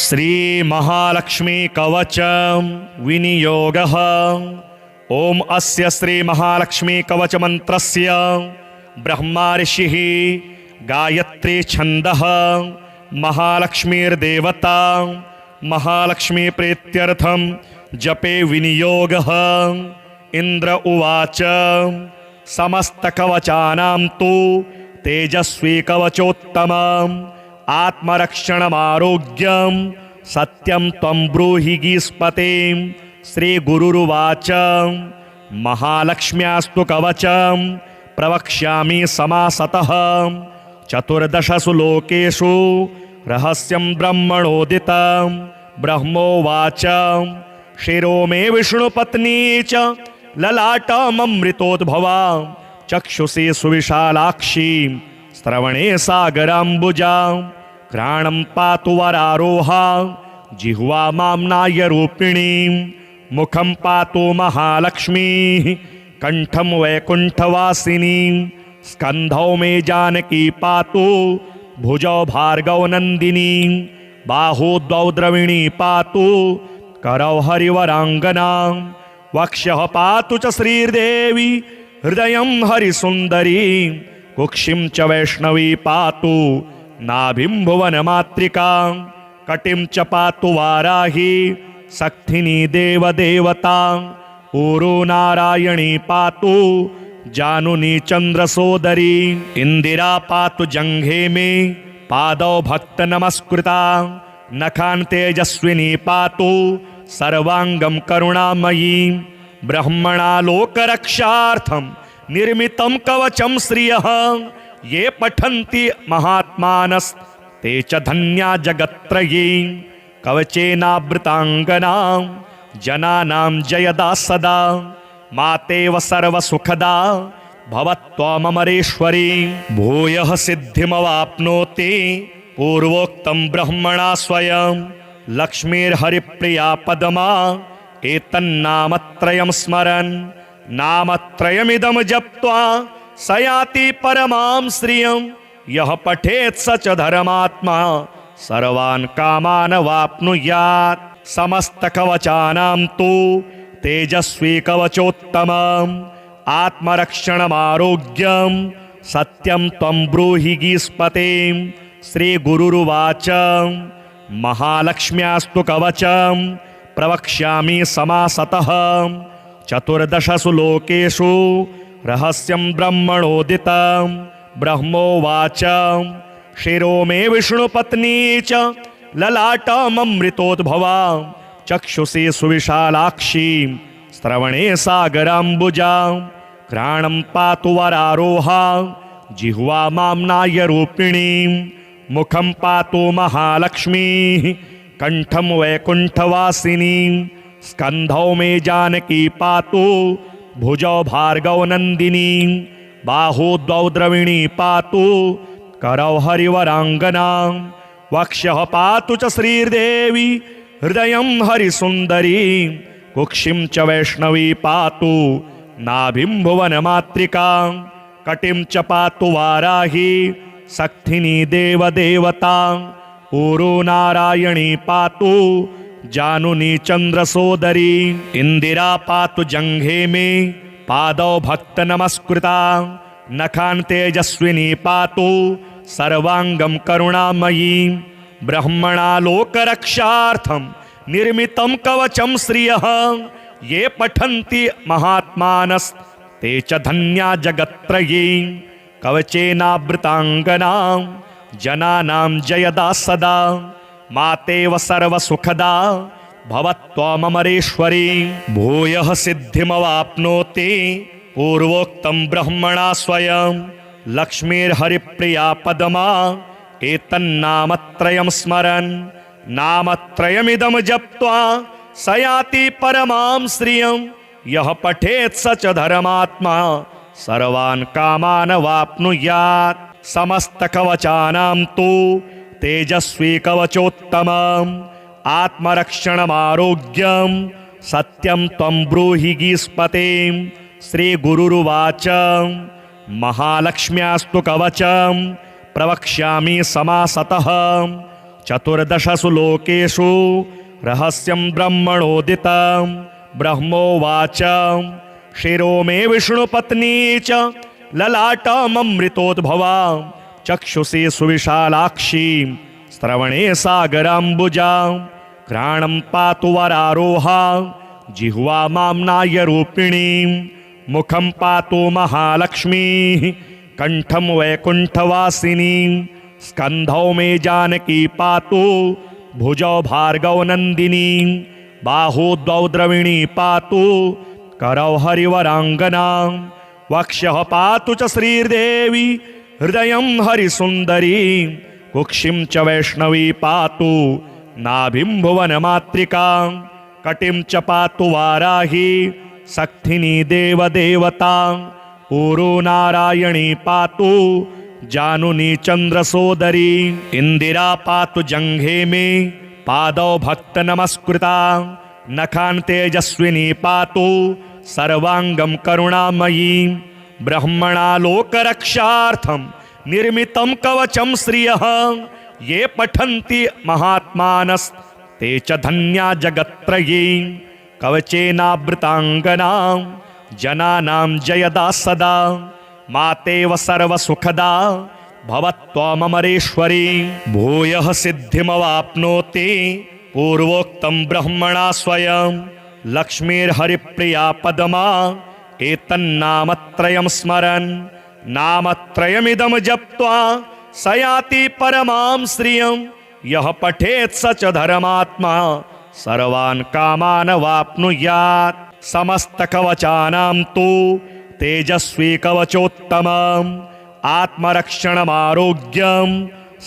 श्री महालक्ष्मी कवच विनियोगः। ओम अस्य श्री महालक्ष्मी कवच मंत्रस्य ब्रह्मा ऋषिः गायत्री छंदः महालक्ष्मीर्देवता महालक्ष्मी प्रीत्यर्थं जपे विनियोगः। इंद्र उवाच समस्त कवचानां तु तेजस्वी कवचोत्तमम् आत्मरक्षणमारोग्यं सत्यं त्वं ब्रूहि गीस्पते। श्री गुरुरुवाच महालक्ष्म्यास्तु कवचं प्रवक्ष्यामि समासतः चतुर्दशसु लोकेषु रहस्यं ब्रह्मणोदितं। ब्रह्मोवाच शिरो मे विष्णुपत्नी च ललाटममृतोद्भवा चक्षुषी सुविशालाक्षी श्रवणे सागराम्बुजा घ्राणं पातु वरारोहा जिह्वा माम्नाय रूपिणी मुखं पातु महालक्ष्मी कंठं वैकुंठवासिनी स्कंधौ मे जानकी पातु भुजौ भार्गवनंदिनी बाहु द्वौ द्रविणी पातु करौ हरिवरांगना वक्षः पातु च श्रीदेवी हृदयं हरिसुंदरी कुक्षिं च वैष्णवी पातु नाभिं भुवनमातृका कटिं च पातु वाराही शक्तिनी देवदेवता ऊरू नारायणी पातु जानुनी चंद्रसोदरी इंदिरा पातु जंघे में पादौ भक्त नमस्कृता नखान तेजस्विनी पातु सर्वांगं करुणामयी ब्रह्मणा लोकरक्षार्थं निर्मितं कवचं श्रियः ये पठन्ति महात्मानस्ते च धन्या जगत्त्रयी कवचेनावृतांगना जनानां जयदा सदा मातेव सर्वसुखदा भवत्वमरेश्वरी भूयः सिद्धिमवाप्नोति पूर्वोक्तं ब्रह्मणा स्वयं लक्ष्मीर्हरिप्रिया पदमा एतन्नामत्रयं स्मरन् नामत्रयमिदं जप्त्वा स याति परमां श्रियं यः पठेत् स च धर्मात्मा सर्वान् कामान् वाप्नुयात् समस्त कवचानां तु तेजस्वी कवचोत्तमम् आत्मरक्षणमारोग्यं सत्यं त्वं ब्रूहि गीस्पते। श्री गुरुरुवाच महालक्ष्म्यास्तु कवचं प्रवक्ष्यामि समासतः चतुर्दशसु लोकेषु रहस्यं ब्रह्मणोदितं। ब्रह्मोवाच शिरो मे विष्णुपत्नी च ललाटममृतोद्भवा चक्षुषी सुविशालाक्षी श्रवणे सागराम्बुजा घ्राणं पातु वरारोहा जिह्वा माम्नाय रूपिणी मुखं पातु महालक्ष्मी कंठं वैकुंठवासिनी स्कंधौ मे जानकी पातु भुजौ भार्गवनंदिनी बाहु द्वौ द्रविणी पातु करौ हरिवरांगना वक्षः पातु च श्रीदेवी हृदयं हरिसुंदरी कुक्षिं च वैष्णवी पातु नाभिं भुवनमातृका कटिं च पातु वाराही शक्तिनी देवदेवता ऊरू नारायणी पातु जानुनी चंद्रसोदरी इंदिरा पातु जंघे में पादौ भक्त नमस्कृता नखान तेजस्विनी पातु सर्वांगं करुणामयी ब्रह्मणा लोकरक्षार्थं निर्मितं कवचं श्रियः ये पठन्ति महात्मानस्ते च धन्या जगत्त्रयी कवचेनावृतांगना जनानां जयदा सदा मातेव सर्वसुखदा भवत्वमरेश्वरी भूयः सिद्धिमवाप्नोति पूर्वोक्तं ब्रह्मणा स्वयं लक्ष्मीर्हरिप्रिया पदमा एतन्नामत्रयं स्मरन् नामत्रयमिदं जप्त्वा स याति परमां श्रियं यः पठेत् स च धर्मात्मा सर्वान् कामान् वाप्नुयात् समस्त कवचानां तु तेजस्वी कवचोत्तमम् आत्मरक्षणमारोग्यं सत्यं त्वं ब्रूहि गीस्पते। श्री गुरुरुवाच महालक्ष्म्यास्तु कवचं प्रवक्ष्यामि समासतः चतुर्दशसु लोकेषु रहस्यं ब्रह्मणोदितं ब्रह्मोवाच शिरो मे विष्णुपत्नी च ललाटममृतोद्भवा चक्षुषी सुविशालाक्षी श्रवणे सागराम्बुजा घ्राणं पातु वरारोहा जिह्वा माम्नाय रूपिणी मुखं पातु महालक्ष्मी कंठं वैकुंठवासिनी स्कंधौ मे जानकी पातु भुजौ भार्गव नंदिनी बाहु द्वौ द्रविणी पातु करौ हरिवरांगना वक्षः पातु च श्रीदेवी हृदयं हरिसुंदरी कुक्षिं च वैष्णवी पातु नाभिं भुवनमातृका कटिं च पातु वाराही सक्थिनी देवदेवता ऊरू नारायणी पातु जानुनी चंद्रसोदरी इंदिरा पातु जंघे में पादौ भक्त नमस्कृता नखान तेजस्विनी पातु सर्वांगं करुणामयी ब्रह्मणा लोकरक्षार्थं निर्मितं कवचं श्रियः ये पठन्ति महात्मानस्ते च धन्या जगत्त्रयी कवचेनावृतांगना जनानां जयदा सदा मातेव सर्वसुखदा भवत्वमरेश्वरी भूयः सिद्धिमवाप्नोति पूर्वोक्तं ब्रह्मणा स्वयं लक्ष्मीर्हरिप्रिया पदमा एतन्नामत्रयं स्मरन् नामत्रयमिदं जप्त्वा स याति परमां श्रियं यः पठेत् स च धर्मात्मा सर्वान् कामान् वाप्नुयात् समस्तकवचानां तु तेजस्वी कवचोत्तमम् आत्मरक्षणमारोग्यं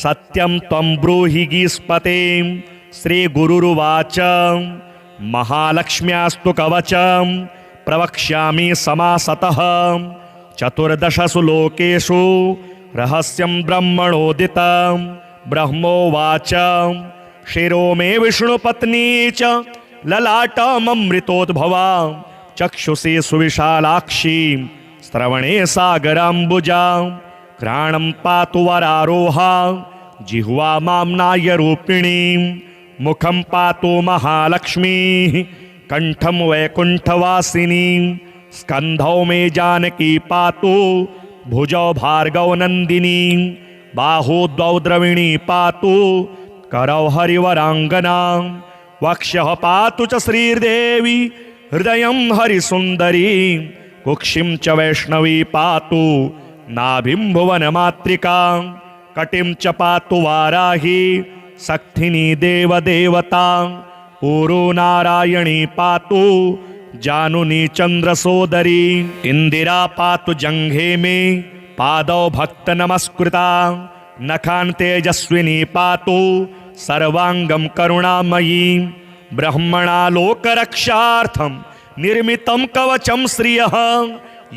सत्यं त्वं ब्रूहि गीस्पते श्रीगुरुरुवाच महालक्ष्म्यास्तु कवचं प्रवक्ष्यामि समासतः चतुर्दशसु लोकेषु रहस्यं ब्रह्मणोदितं ब्रह्मोवाच शिरो मे विष्णुपत्नी च ललाटममृतोद्भवा चक्षुषी सुविशालाक्षी श्रवणे सागराम्बुजा घ्राणं पातु वरारोहा जिह्वा माम्नाय रूपिणी मुखं पातु महालक्ष्मी कंठं वैकुंठवासिनी स्कंधौ मे जानकी पातु भुजौ भार्गव नंदिनी बाहु द्वौ द्रविणी पातु करौ हरिवरांगना वक्षः पातु च श्रीदेवी हृदयं हरिसुंदरी कुक्षिं च वैष्णवी पातु नाभिं भुवनमातृका कटिं च पातु वाराही सक्थिनी देवदेवता ऊरू नारायणी पातु जानुनी चंद्रसोदरी इंदिरा पातु जंघे में पादौ भक्त नमस्कृता नखान तेजस्विनी पातु सर्वांगं करुणामयी ब्रह्मणा लोकरक्षार्थं निर्मितं कवचं श्रियः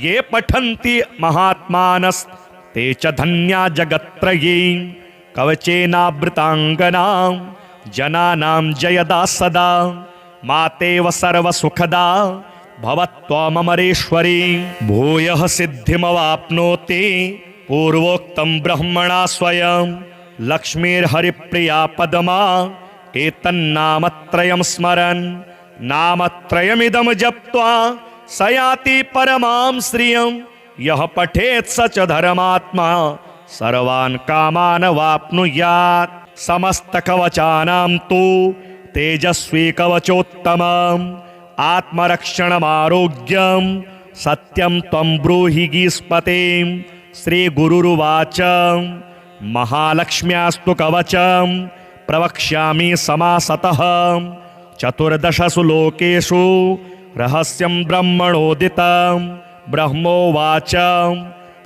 ये पठन्ति महात्मानस्ते च धन्या जगत्त्रयी कवचेनावृतांगना जनानां जयदा सदा मातेव सर्वसुखदा भवत्वमरेश्वरी भूयः सिद्धिमवाप्नोति पूर्वोक्तं ब्रह्मणा स्वयं लक्ष्मीर्हरिप्रिया पदमा एतन्नामत्रयं स्मरन् नामत्रयमिदं जप्त्वा स याति परमां श्रियं यः पठेत् स च धर्मात्मा सर्वान् कामान् वाप्नुयात् समस्तकवचानां तु तेजस्वी कवचोत्तमम् आत्मरक्षणमारोग्यं सत्यं त्वं ब्रूहि गीस्पते श्रीगुरुरुवाच महालक्ष्म्यास्तु कवचं प्रवक्ष्यामि समासतः चतुर्दशसु लोकेषु रहस्यं ब्रह्मणोदितं ब्रह्मोवाच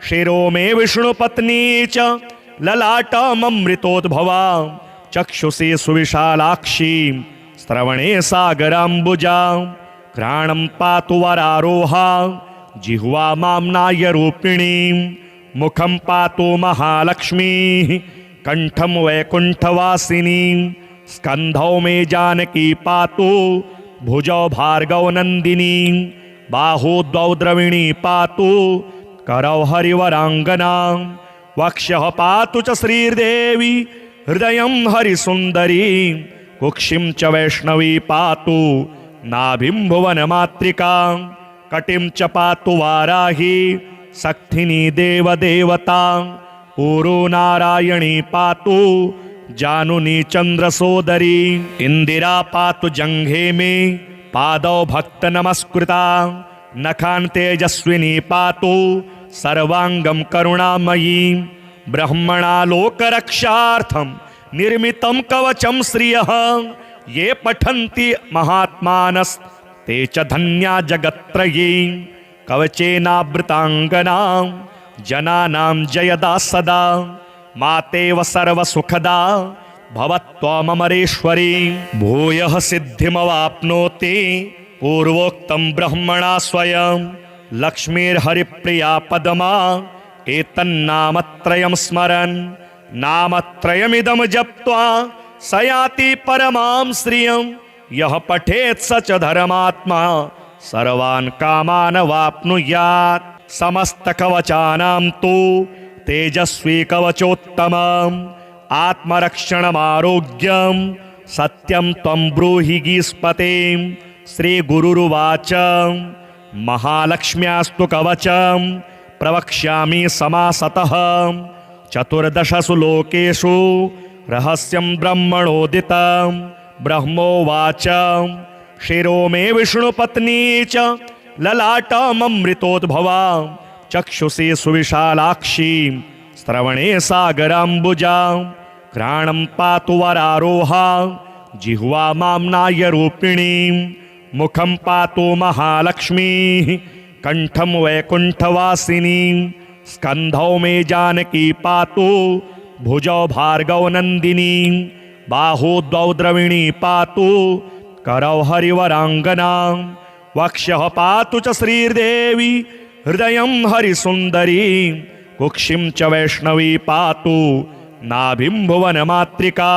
शिरो मे विष्णुपत्नी च ललाटममृतोद्भवा चक्षुषी सुविशालाक्षी श्रवणे सागराम्बुजा घ्राणं पातु वरारोहा जिह्वा माम्नाय रूपिणी मुखं पातु महालक्ष्मी कंठं वैकुंठवासिनी स्कंधौ मे जानकी पातु भुजौ भार्गव नंदिनी बाहु द्वौ द्रविणी पातु करौ हरिवरांगना वक्षः पातु च श्रीदेवी हृदयं हरिसुन्दरी कुक्षिं च वैष्णवी पातु नाभिं भुवनमातृका कटिं च पातु वाराही सक्थिनी देवदेवता ऊरो नारायणी पातु जानुनी चंद्रसोदरी इंदिरा पातु जंघे में पादौ भक्त नमस्कृता नखान तेजस्विनी पातु सर्वांगम करुणामयी ब्रह्मणा लोकरक्षार्थम निर्मितं कवचं श्रियः ये पठन्ति महात्मानस्ते च धन्या जगत्त्रयी कवचेनावृतांगना जनानां जयदा सदा मातेव सर्वसुखदा भवत्वमरेश्वरी भूयः सिद्धिमवाप्नोति पूर्वोक्तं ब्रह्मणा स्वयं लक्ष्मीर्हरिप्रिया पदमा एतन्नामत्रयं स्मरन् नामत्रयमिदं जप्त्वा स याति परमां श्रियं यः पठेत् स च धर्मात्मा सर्वान् कामान् वाप्नुयात् समस्तकवचानां तु तेजस्वी कवचोत्तमम् आत्मरक्षणमारोग्यं सत्यं त्वं ब्रूहि गीस्पते श्रीगुरुरुवाच महालक्ष्म्यास्तु कवचं प्रवक्ष्यामि समासतः चतुर्दशसु लोकेषु रहस्यं ब्रह्मणोदितं ब्रह्मोवाच शिरो मे विष्णुपत्नी च ललाटममृतोद्भवा चक्षुषी सुविशालाक्षी श्रवणे सागराम्बुजा घ्राणं पातु वरारोहा जिह्वा माम्नाय रूपिणी मुखं पातु महालक्ष्मी कंठं वैकुंठवासिनी स्कंधौ मे जानकी पातु भुजौ भार्गव नंदिनी बाहु द्वौ द्रविणी पातु करौ हरिवरांगना वक्षः पातु च श्रीदेवी हृदयं हरिसुन्दरी कुक्षिं च वैष्णवी पातु नाभिं भुवनमातृका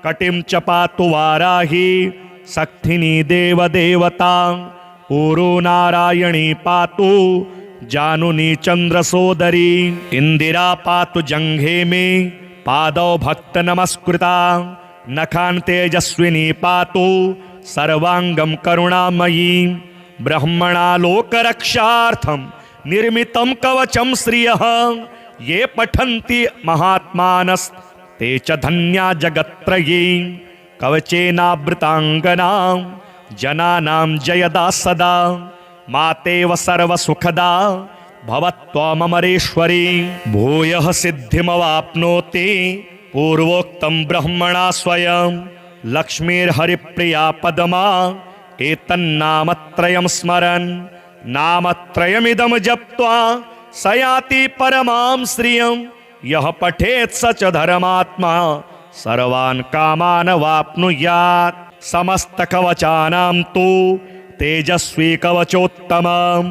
कटिं च पातु वाराही सक्थिनी देवदेवता ऊरो नारायणी पातु जानुनी चंद्रसोदरी इंदिरा पातु जंघे में पादौ भक्त नमस्कृता नखान तेजस्विनी पातु सर्वांगम करुणामयी ब्रह्मणा लोकरक्षार्थम निर्मितं कवचं श्रियः ये पठन्ति महात्मानस्ते च धन्या जगत्त्रयी कवचेनावृतांगना जनानां जयदा सदा मातेव सर्वसुखदा भवत्वमरेश्वरी भूयः सिद्धिमवाप्नोति पूर्वोक्तं ब्रह्मणा स्वयं लक्ष्मीर्हरिप्रिया पदमा एतन्नामत्रयं स्मरन् नामत्रयमिदं जप्त्वा स याति परमां श्रियं यः पठेत् स च धर्मात्मा सर्वान् कामान् वाप्नुयात् समस्तकवचानां तु तेजस्वी कवचोत्तमम्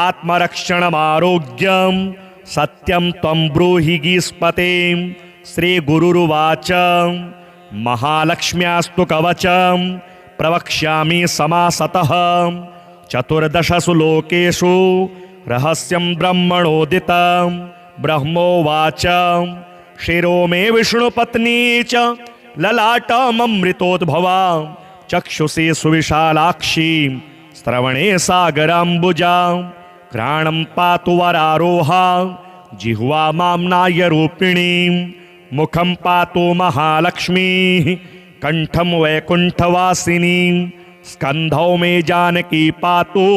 आत्मरक्षणमारोग्यं सत्यं त्वं ब्रूहि गीस्पते श्रीगुरुरुवाच महालक्ष्म्यास्तु कवचं प्रवक्ष्यामि समासतः चतुर्दशसु लोकेषु रहस्यं ब्रह्मणोदितं ब्रह्मोवाच शिरो मे विष्णुपत्नी च ललाटममृतोद्भवा चक्षुषी सुविशालाक्षी श्रवणे सागराम्बुजा घ्राणं पातु वरारोहा जिह्वा माम्नाय रूपिणी मुखं पातु महालक्ष्मी कंठं वैकुंठवासिनी स्कंधौ मे जानकी पातु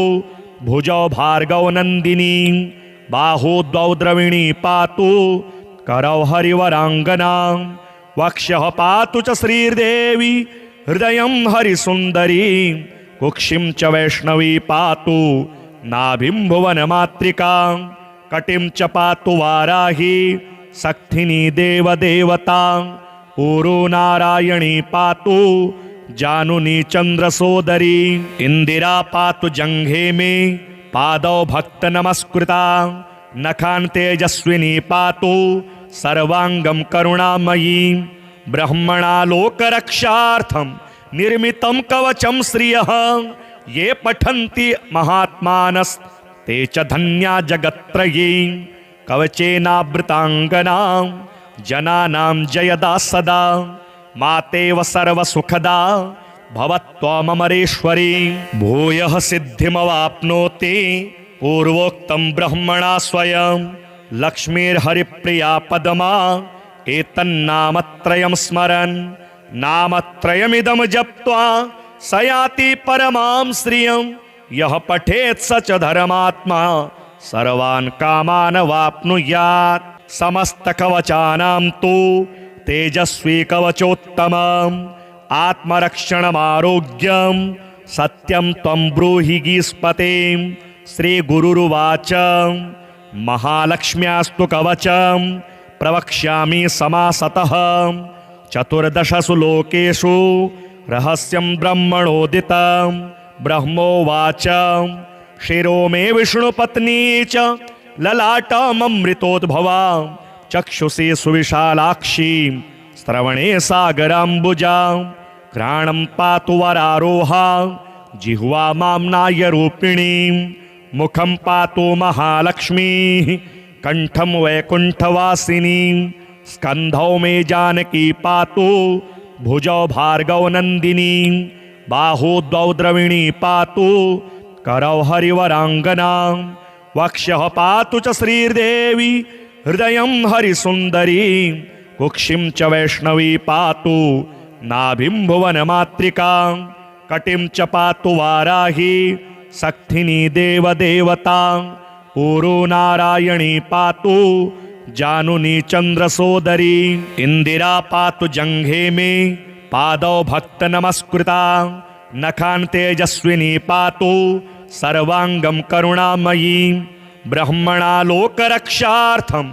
भुजौ भार्गव नंदिनी बाहु द्वौ द्रविणी पातु करौ हरिवरांगना वक्षः पातु च श्रीदेवी हृदयं हरिसुन्दरी कुक्षिं च वैष्णवी पातु नाभिं भुवनमातृका कटिं च पातु वाराही सक्थिनी देवदेवता ऊरो नारायणी पातु जानुनी चंद्रसोदरी इंदिरा पातु जंघे में पादौ भक्त नमस्कृता नखान तेजस्विनी पातु सर्वांगम करुणामयी ब्रह्मणा लोकरक्षार्थम निर्मितं कवचं श्रियः ये पठन्ति महात्मानस्ते च धन्या जगत्त्रयी कवचेनावृतांगना जनानां जयदा सदा मातेव सर्वसुखदा भवत्वमरेश्वरी भूयः सिद्धिमवाप्नोति पूर्वोक्तं ब्रह्मणा स्वयं लक्ष्मीर्हरिप्रिया पदमा एतन्नामत्रयं स्मरन् नामत्रयमिदं जप्त्वा स याति परमां श्रियं यः पठेत् स च धर्मात्मा सर्वान् कामान् वाप्नुयात् समस्तकवचानां तु तेजस्वी कवचोत्तमम् आत्मरक्षणमारोग्यं सत्यं त्वं ब्रूहि गीस्पते श्रीगुरुरुवाच महालक्ष्म्यास्तु कवचं प्रवक्ष्यामि समासतः चतुर्दशसु लोकेषु रहस्यं ब्रह्मणोदितं ब्रह्मोवाच शिरो मे विष्णुपत्नी च ललाटममृतोद्भवा चक्षुषी सुविशालाक्षी श्रवणे सागराम्बुजा घ्राणं पातु वरारोहा जिह्वा माम्नाय रूपिणी मुखं पातु महालक्ष्मी कंठं वैकुंठवासिनी स्कंधौ मे जानकी पातु भुजौ भार्गवनंदिनी बाहु द्वौ द्रविणी पातु करौ हरिवरांगना वक्ष्यः पातु च श्रीदेवी हृदयं हरिसुंदरी कुक्षिं च वैष्णवी पातु नाभिं भुवनमातृका कटिं च पातु वाराही सक्थिनी देवदेवता ऊरू नारायणी पातु जानुनी चंद्रसोदरी इंदिरा पातु जंघे में पादौ भक्त नमस्कृता नखान तेजस्विनी पातु सर्वांगं करुणामयी ब्रह्मणा लोकरक्षार्थं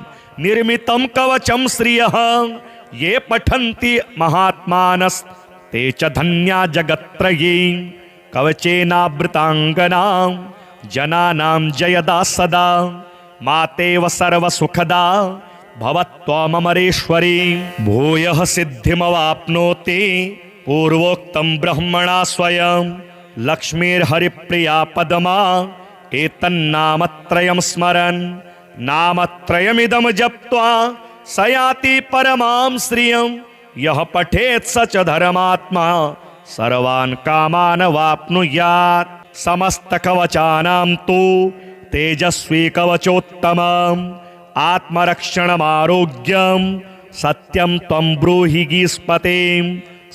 निर्मितं कवचं श्रियः ये पठन्ति महात्मानस्ते च धन्या जगत्त्रयी कवचेनावृतांगना जनानां जयदा सदा मातेव सर्वसुखदा भवत्वमरेश्वरी भूयः सिद्धिमवाप्नोति पूर्वोक्तं ब्रह्मणा स्वयं लक्ष्मीर्हरिप्रिया पदमा एतन्नामत्रयं स्मरन् नामत्रयमिदं जप्त्वा स याति परमां श्रियं यः पठेत् स च धर्मात्मा सर्वान् कामान् वाप्नुयात् समस्तकवचानां तु तेजस्वी कवचोत्तमम् आत्मरक्षणमारोग्यं सत्यं त्वं ब्रूहि गीस्पते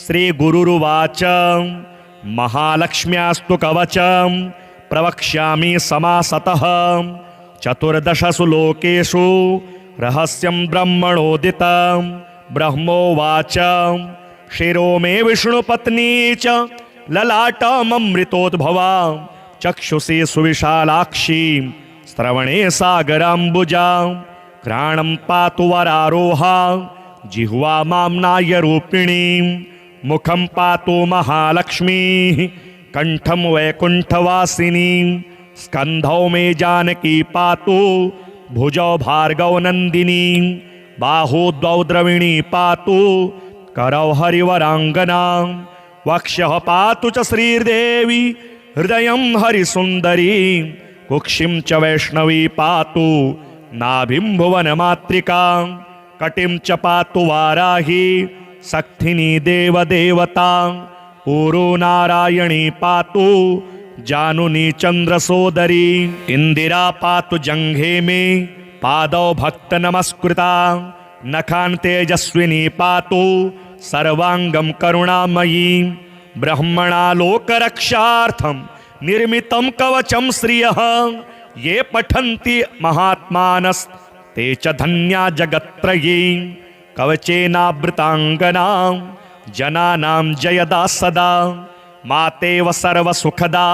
श्रीगुरुरुवाच महालक्ष्म्यास्तु कवचं प्रवक्ष्यामि समासतः चतुर्दशसु लोकेषु रहस्यं ब्रह्मणोदितं ब्रह्मोवाच शिरो मे विष्णुपत्नी च ललाटममृतोद्भवा चक्षुषी सुविशालाक्षी श्रवणे सागराम्बुजा घ्राणं पातु वरारोहा जिह्वा माम्नाय रूपिणी मुखं पातु महालक्ष्मी कंठं वैकुंठवासिनी स्कंधौ मे जानकी पातु भुजौ भार्गवनंदिनी बाहु द्वौ द्रविणी पातु करौ हरिवरांगना वक्ष्यः पातु च श्रीदेवी हृदयं हरिसुंदरी कुक्षिं च वैष्णवी पातु नाभिं भुवनमातृका कटिं च पातु वाराही सक्थिनी देवदेवता ऊरू नारायणी पातु जानुनी चंद्रसोदरी इंदिरा पातु जंघे में पादौ भक्त नमस्कृता नखान तेजस्विनी पातु सर्वांगं करुणामयी ब्रह्मणा लोकरक्षार्थं निर्मितं कवचं श्रियः ये पठन्ति महात्मानस्ते च धन्या जगत्त्रयी कवचेनावृतांगना जनानां जयदा सदा मातेव सर्वसुखदा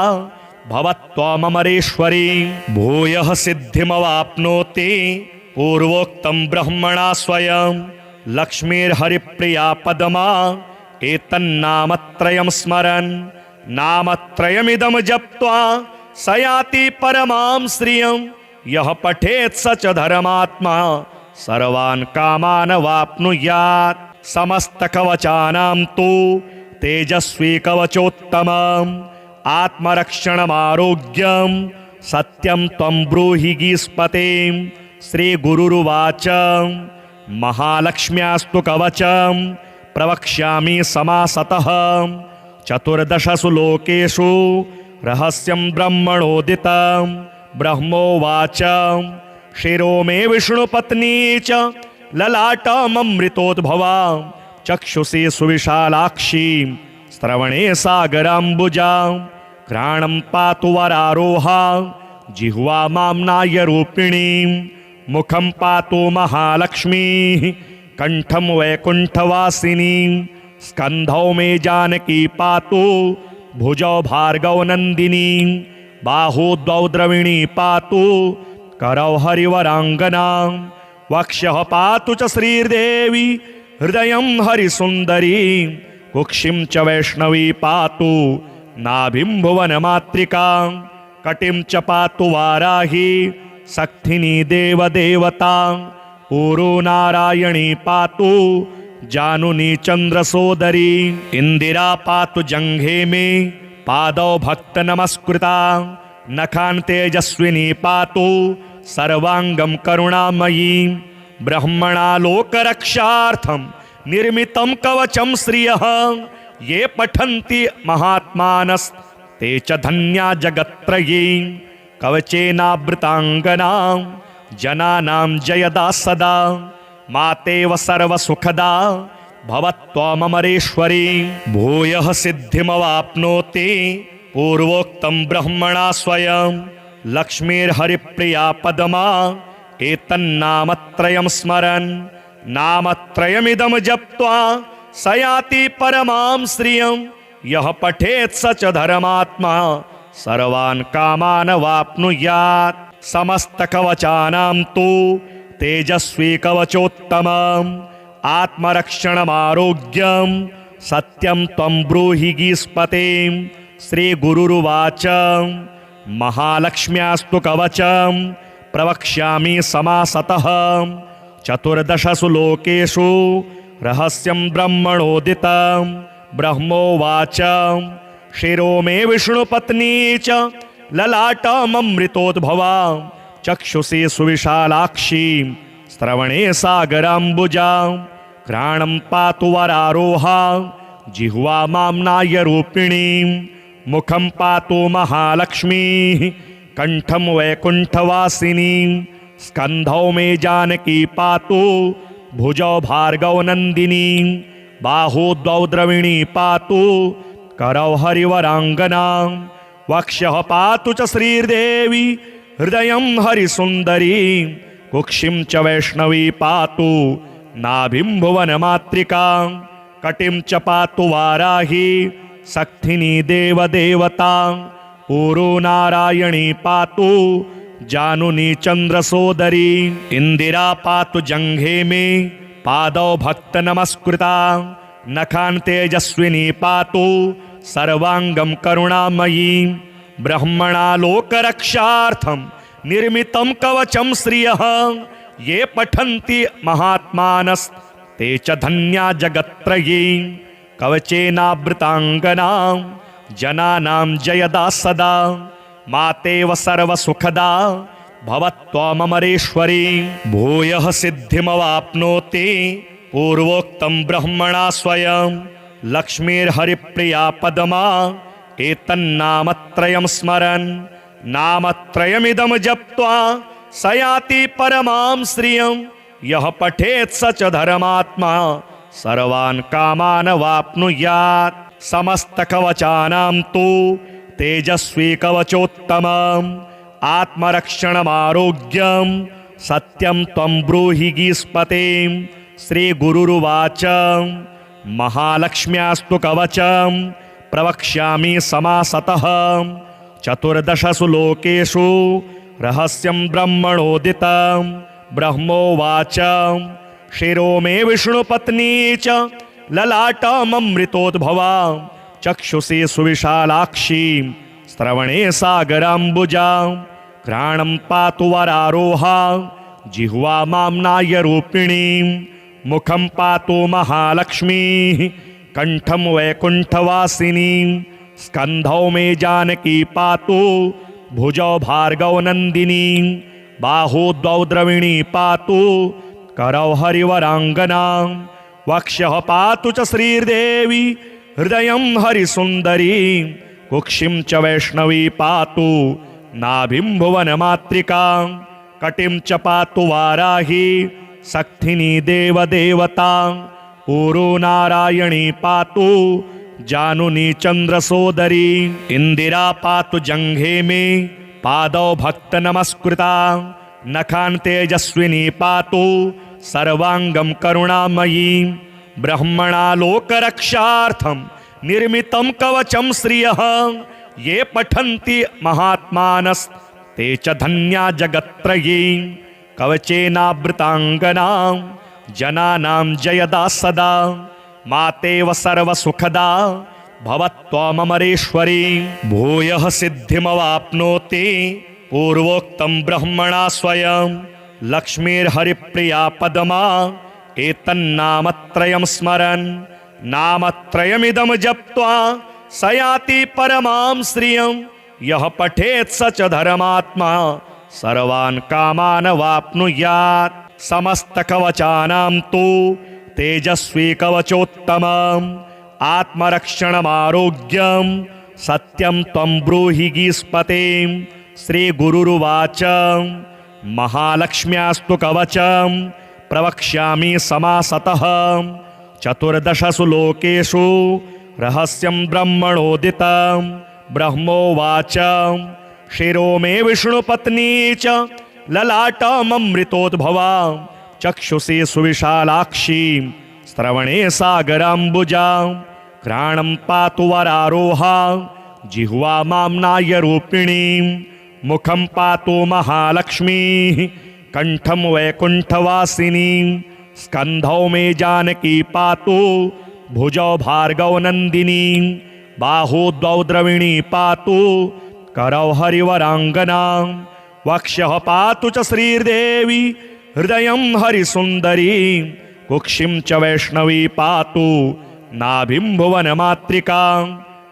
भवत्वमरेश्वरी भूयः सिद्धिमवाप्नोति पूर्वोक्तं ब्रह्मणा स्वयं लक्ष्मीर्हरिप्रिया पदमा एतन्नामत्रयं स्मरन् नामत्रयमिदं जप्त्वा स याति परमां श्रियं यः पठेत् स च धर्मात्मा सर्वान् कामान् वाप्नुयात् समस्तकवचानां तु तेजस्वी कवचोत्तमम् आत्मरक्षणमारोग्यं सत्यं त्वं ब्रूहि गीस्पते श्रीगुरुरुवाच महालक्ष्म्यास्तु कवचं प्रवक्ष्यामि समासतः। चतुर्दशसु लोकेषु रहस्यं ब्रह्मणोदितं। ब्रह्मोवाच शिरो मे विष्णुपत्नी च ललाटममृतोद्भवा। चक्षुषी सुविशालाक्षी श्रवणे सागराम्बुजा। घ्राणं पातु वरारोहा जिह्वा माम्नाय रूपिणी। मुखं पातु महालक्ष्मी कंठं वैकुंठवासिनी। स्कंधौ मे जानकी पातु भुजौ भार्गवनंदिनी। बाहू द्वौ द्रविणी पातु करौ हरिवरांगना। वक्षः पातु च श्रीदेवी हृदयं हरिसुंदरी। कुक्षिं च वैष्णवी पातु नाभिं भुवनमातृका। कटिं च पातु वाराही सक्थिनी देवदेवता। ऊरू नारायणी पातु जानुनी चंद्रसोदरी। इंदिरा पातु जंघे में पादौ भक्त नमस्कृता। नखान तेजस्विनी पातु सर्वांगं करुणामयी। ब्रह्मणा लोकरक्षार्थं निर्मितं कवचं श्रियः। ये पठन्ति महात्मानस्ते च धन्या जगत्त्रयी। कवचेनावृतांगना जनानां जयदा सदा। मातेव सर्वसुखदा भवत्वमरेश्वरी। भूयः सिद्धिमवाप्नोति पूर्वोक्तं ब्रह्मणा स्वयं। लक्ष्मीर्हरिप्रिया पदमा एतन्नामत्रयं स्मरन्। नामत्रयमिदं जप्त्वा स याति परमां श्रियं। यः पठेत् स च धर्मात्मा सर्वान् कामान् वाप्नुयात्। समस्तकवचानां तु तेजस्वी कवचोत्तमम्। आत्मरक्षणमारोग्यं सत्यं त्वं ब्रूहि गीस्पते। श्रीगुरुरुवाच महालक्ष्म्यास्तु कवचं प्रवक्ष्यामि समासतः। चतुर्दशसु लोकेषु रहस्यं ब्रह्मणोदितं। ब्रह्मोवाच शिरो मे विष्णुपत्नी च ललाटममृतोद्भवा। चक्षुषी सुविशालाक्षी श्रवणे सागराम्बुजा। घ्राणं पातु वरारोहा जिह्वा माम्नाय रूपिणी। मुखं पातु महालक्ष्मी कंठं वैकुंठवासिनी। स्कंधौ मे जानकी पातु भुजौ भार्गवनंदिनी। बाहू द्वौ द्रविणी पातु करौ हरिवरांगना। वक्षः पातु च श्रीदेवी हृदयं हरिसुंदरी। कुक्षिं च वैष्णवी पातु नाभिं भुवनमातृका। कटिं च पातु वाराही सक्थिनी देवदेवता। ऊरू नारायणी पातु जानुनी चंद्रसोदरी। इंदिरा पातु जंघे में पादौ भक्त नमस्कृता। नखान तेजस्विनी पातु सर्वांगं करुणामयी। ब्रह्मणा लोकरक्षार्थं निर्मितं कवचं श्रियः। ये पठन्ति महात्मानस्ते च धन्या जगत्त्रयी। कवचेनावृतांगना जनानां जयदा सदा। मातेव सर्वसुखदा भवत्वमरेश्वरी। भूयः सिद्धिमवाप्नोति पूर्वोक्तं ब्रह्मणा स्वयं। लक्ष्मीर्हरिप्रिया पदमा एतन्नामत्रयं स्मरन्। नामत्रयमिदं जप्त्वा स याति परमां श्रियं। यः पठेत् स च धर्मात्मा सर्वान् कामान् वाप्नुयात्। समस्तकवचानां तु तेजस्वी कवचोत्तमम्। आत्मरक्षणमारोग्यं सत्यं त्वं ब्रूहि गीस्पते। श्रीगुरुरुवाच महालक्ष्म्यास्तु कवचं प्रवक्ष्यामि समासतः। चतुर्दशसु लोकेषु रहस्यं ब्रह्मणोदितं। ब्रह्मोवाच शिरो मे विष्णुपत्नी च ललाटममृतोद्भवा। चक्षुषी सुविशालाक्षी श्रवणे सागराम्बुजा। घ्राणं पातु वरारोहा जिह्वा माम्नाय रूपिणी। मुखं पातु महालक्ष्मी कंठं वैकुंठवासिनी। स्कंधौ मे जानकी पातु भुजौ भार्गवनंदिनी। बाहू द्वौ द्रविणी पातु करौ हरिवराङ्गना वक्षः पातु च श्रीर्देवी हृदयं हरिसुन्दरी कुक्षिं च वैष्णवी पातु नाभिं भुवनमातृका कटिं च पातु वाराही सक्थिनी देवदेवता ऊरो नारायणी पातु जानुनी चन्द्रसोदरी इंदिरा पातु जंघे में पादौ भक्त नमस्कृता नखान तेजस्विनी पातु सर्वांगम करुणामयी ब्रह्मणा लोकरक्षार्थं निर्मितं कवचं श्रियः ये पठन्ति महात्मानस्ते च धन्या जगत्त्रयी कवचेनावृतांगना जनानां जयदा सदा मातेव सर्वसुखदा भवत्वमरेश्वरी भूयः सिद्धिमवाप्नोति पूर्वोक्तं ब्रह्मणा स्वयं लक्ष्मीर्हरिप्रिया पदमा एतन्नामत्रयं स्मरन् नामत्रयमिदं जप्त्वा स याति परमां श्रियं यः पठेत् स च धर्मात्मा सर्वान् कामान् वाप्नुयात् समस्तकवचानां तु तेजस्वी कवचोत्तमम् आत्मरक्षणमारोग्यं सत्यं त्वं ब्रूहि गीस्पते श्रीगुरुरुवाच महालक्ष्म्यास्तु कवचं प्रवक्ष्यामि समासतः चतुर्दशसु लोकेषु रहस्यं ब्रह्मणोदितं ब्रह्मोवाच शिरो मे विष्णुपत्नी च ललाटममृतोद्भवा चक्षुषी सुविशालाक्षी श्रवणे सागराम्बुजा घ्राणं पातु वरारोहा जिह्वा माम्नाय रूपिणी मुखं पातु महालक्ष्मी कंठं वैकुंठवासिनी स्कंधौ मे जानकी पातु भुजौ भार्गव नंदिनी बाहु द्वौ द्रविणी पातु करौ हरिवरांगना वक्षः पातु च श्रीर्देवी हृदयं हरिसुन्दरी कुक्षिं च वैष्णवी पातु नाभिं भुवनमातृका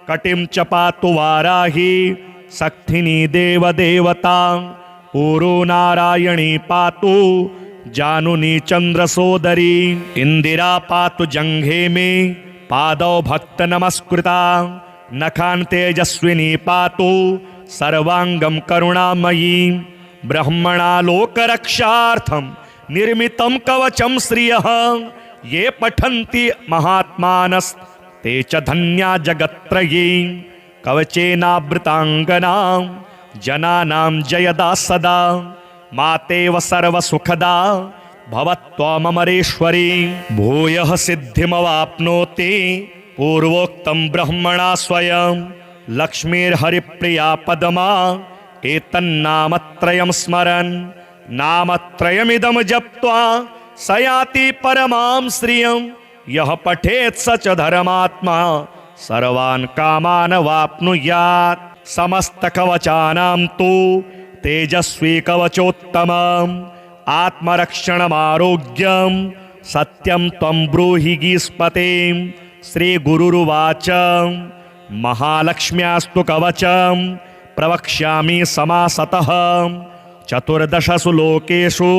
कटिं च पातु वाराही सक्थिनी देवदेवता ऊरो नारायणी पातु जानुनी चन्द्रसोदरी इंदिरा पातु जंघे में पादौ भक्त नमस्कृता नखान तेजस्विनी पातु सर्वांगम करुणामयी ब्रह्मणा लोकरक्षार्थं निर्मितं कवचं श्रियः ये पठन्ति महात्मानस्ते च धन्या जगत्त्रयी कवचेनावृतांगना जनानां जयदा सदा मातेव सर्वसुखदा भवत्वमरेश्वरी भूयः सिद्धिमवाप्नोति पूर्वोक्तं ब्रह्मणा स्वयं लक्ष्मीर्हरिप्रिया पदमा एतन्नामत्रयं स्मरन् नामत्रयमिदं जप्त्वा स याति परमां श्रियं यः पठेत् स च धर्मात्मा सर्वान् कामान् वाप्नुयात् समस्तकवचानां तु तेजस्वी कवचोत्तमम् आत्मरक्षणमारोग्यं सत्यं त्वं ब्रूहि गीस्पते श्रीगुरुरुवाच महालक्ष्म्यास्तु कवचं प्रवक्ष्यामि समासतः चतुर्दशसु लोकेषु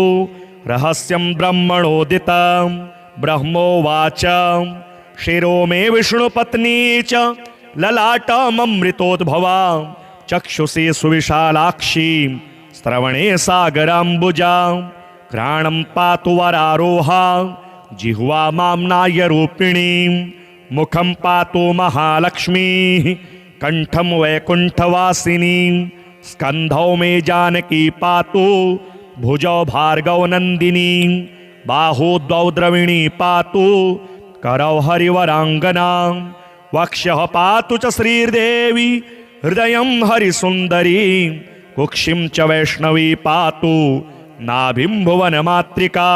रहस्यं ब्रह्मणोदितं ब्रह्मोवाच शिरो मे विष्णुपत्नी च ललाटममृतोद्भवा चक्षुषी सुविशालाक्षी श्रवणे सागराम्बुजा घ्राणं पातु वरारोहा जिह्वा माम्नाय रूपिणी मुखं पातु महालक्ष्मी कंठं वैकुंठवासिनी स्कंधौ मे जानकी पातु भुजौ भार्गव नंदिनी बाहु द्वौ द्रविणी पातु करौ हरिवरांगना वक्षः पातु च श्रीर्देवी हृदयं हरिसुन्दरी कुक्षिं च वैष्णवी पातु नाभिं भुवनमातृका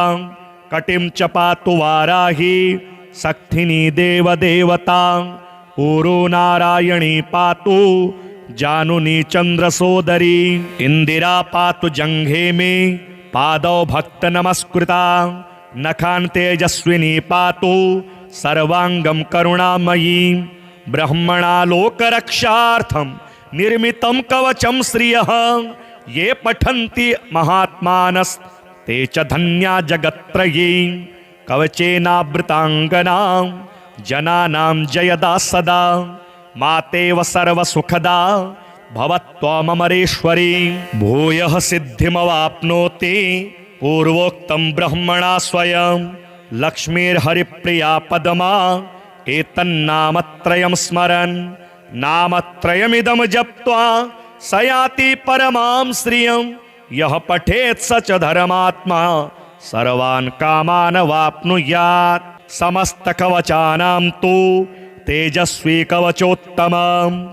कटिं च पातु वाराही सक्थिनी देवदेवता ऊरो नारायणी पातु जानुनी चन्द्रसोदरी इंदिरा पातु जंघे में पादौ भक्त नमस्कृता नखान तेजस्विनी पातु सर्वांगम करुणामयी ब्रह्मणा लोकरक्षार्थं निर्मितं कवचं श्रियः ये पठन्ति महात्मानस्ते ते च धन्या जगत्त्रयी कवचेनावृताङ्गनां जनानां जयदा सदा मातेव सर्वसुखदा भवत्वमरेश्वरी भूयः सिद्धिमवाप्नोति पूर्वोक्तं ब्रह्मणा स्वयं लक्ष्मीर्हरिप्रिया पदमा एतन्नामत्रयं स्मरन् नामत्रयमिदं जप्त्वा स याति परमां श्रियं यः पठेत् स च धर्मात्मा सर्वान् कामान् वाप्नुयात् समस्तकवचानां तु तेजस्वी कवचोत्तमम्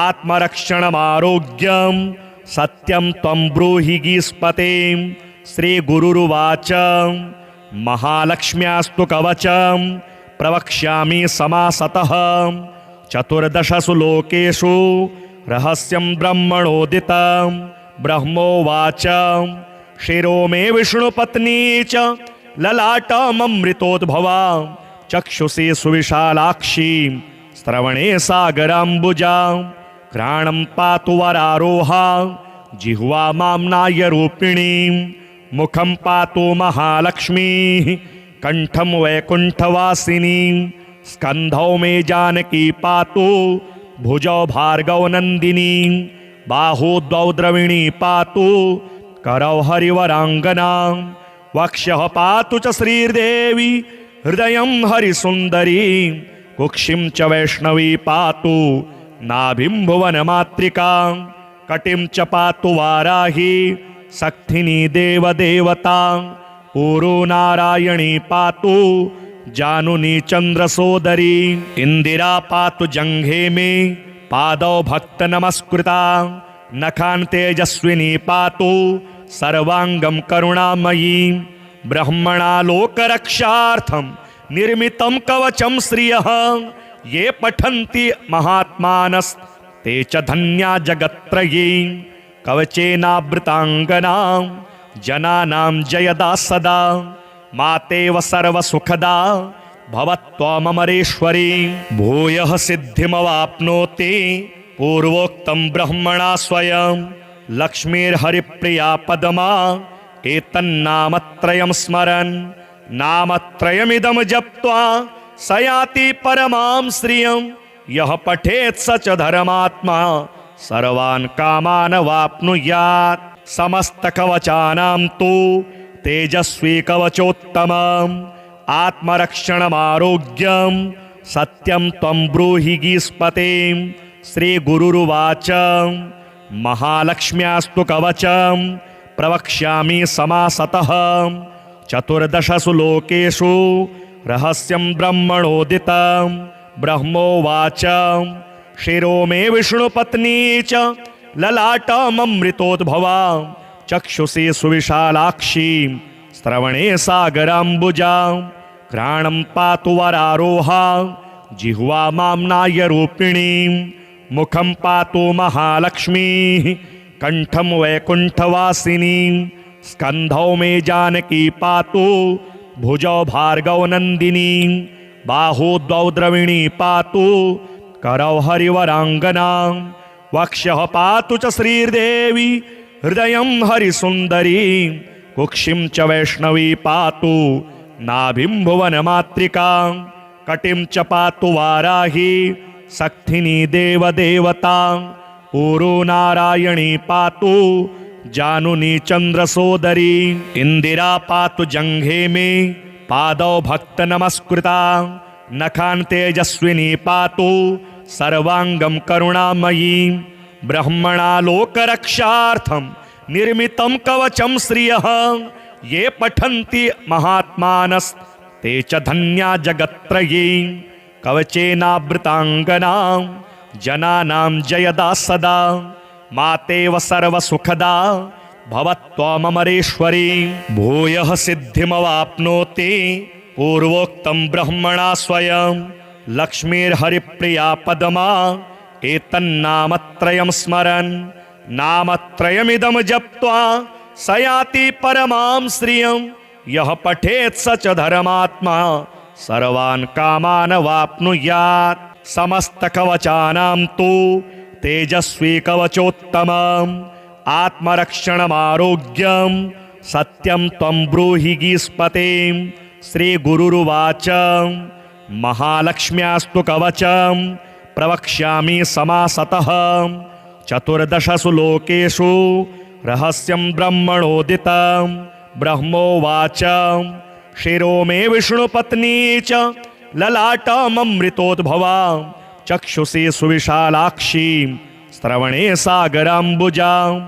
आत्मरक्षणमारोग्यं सत्यं त्वं ब्रूहि गीस्पते श्रीगुरुरुवाच महालक्ष्म्यास्तु कवचं प्रवक्ष्यामि समासतः चतुर्दशसु लोकेषु रहस्यं ब्रह्मणोदितं ब्रह्मोवाच शिरो मे विष्णुपत्नी च ललाटममृतोद्भवा चक्षुषी सुविशालाक्षी श्रवणे सागराम्बुजा घ्राणं पातु वरारोहा जिह्वा माम्नाय रूपिणी मुखं पातु महालक्ष्मीः कंठं वैकुण्ठवासिनी स्कन्धौ मे जानकी पातु भुजौ भार्गवनन्दिनी बाहू द्वौ द्रविणी पातु करौ हरिवराङ्गना वक्ष्यः पातु च श्रीदेवी हृदयं हरिसुन्दरी कुक्षिं च वैष्णवी पातु नाभिं भुवनमातृका कटिं च पातु वाराही सक्थिनी देवदेवता ऊरू नारायणी पातु जानुनी चन्द्रसोदरी इंदिरा पातु जंघे मे पादौ भक्त नमस्कृता नखान् तेजस्विनी पातु सर्वांगं करुणामयी ब्रह्मणा लोकरक्षार्थं निर्मितं कवचं श्रियः ये पठन्ति महात्मानस्ते च धन्या जगत्त्रयी कवचेनावृताङ्गनां जनानां जयदा सदा मातेव सर्वसुखदा भवत्वमरेश्वरी भूयः सिद्धिमवाप्नोति पूर्वोक्तं ब्रह्मणा स्वयं लक्ष्मीर्हरिप्रिया पदमा एतन्नामत्रयं स्मरन् नामत्रयमिदं जप्त्वा स याति परमां श्रियं यः पठेत् स च धर्मात्मा सर्वान् कामान् वाप्नुयात् समस्तकवचानां तु तेजस्वी कवचोत्तमम् आत्मरक्षणमारोग्यं सत्यं त्वं ब्रूहि गीस्पते श्रीगुरुरुवाच महालक्ष्म्यास्तु कवचं प्रवक्ष्यामि समासतः चतुर्दशसु लोकेषु रहस्यं ब्रह्मणोदितं ब्रह्मोवाच शिरो मे विष्णुपत्नी च ललाटममृतोद्भवा चक्षुषी सुविशालाक्षी श्रवणे सागराम्बुजा घ्राणं पातु वरारोहा जिह्वा माम्नाय रूपिणी मुखं पातु महालक्ष्मीः कंठं वैकुण्ठवासिनी स्कन्धौ मे जानकी पातु भुजौ भार्गवनन्दिनी बाहू द्वौ द्रविणी पातु करौ हरिवराङ्गना वक्ष्यः पातु च श्रीदेवी हृदयं हरिसुन्दरी कुक्षिं च वैष्णवी पातु नाभिं भुवनमातृका कटिं च पातु वाराही सक्थिनी देवदेवता ऊरू नारायणी पातु जानुनी चन्द्रसोदरी इंदिरा पातु जंघे मे पादौ भक्त नमस्कृता नखान् तेजस्विनी पातु सर्वांगं करुणामयी ब्रह्मणा लोकरक्षार्थं निर्मितं कवचं श्रियः ये पठन्ति महात्मानस्ते च धन्या जगत्त्रयी कवचेनावृताङ्गनां जनानां जयदा सदा मातेव सर्वसुखदा भवत्वमरेश्वरी भूयः सिद्धिमवाप्नोति पूर्वोक्तं ब्रह्मणा स्वयं लक्ष्मीर्हरिप्रिया पदमा एतन्नामत्रयं स्मरन् नामत्रयमिदं जप्त्वा स याति परमां श्रियं यः पठेत् स च धर्मात्मा सर्वान् कामान् वाप्नुयात् समस्तकवचानां तु तेजस्वी कवचोत्तमम् आत्मरक्षणमारोग्यं सत्यं त्वं ब्रूहि गीस्पते। श्रीगुरुरुवाच महालक्ष्म्यास्तु कवचं प्रवक्ष्यामि समासतः। चतुर्दशसु लोकेषु रहस्यं ब्रह्मणोदितं। ब्रह्मोवाच शिरो मे विष्णुपत्नी च ललाटममृतोद्भवा। चक्षुषी सुविशालाक्षी श्रवणे सागराम्बुजा।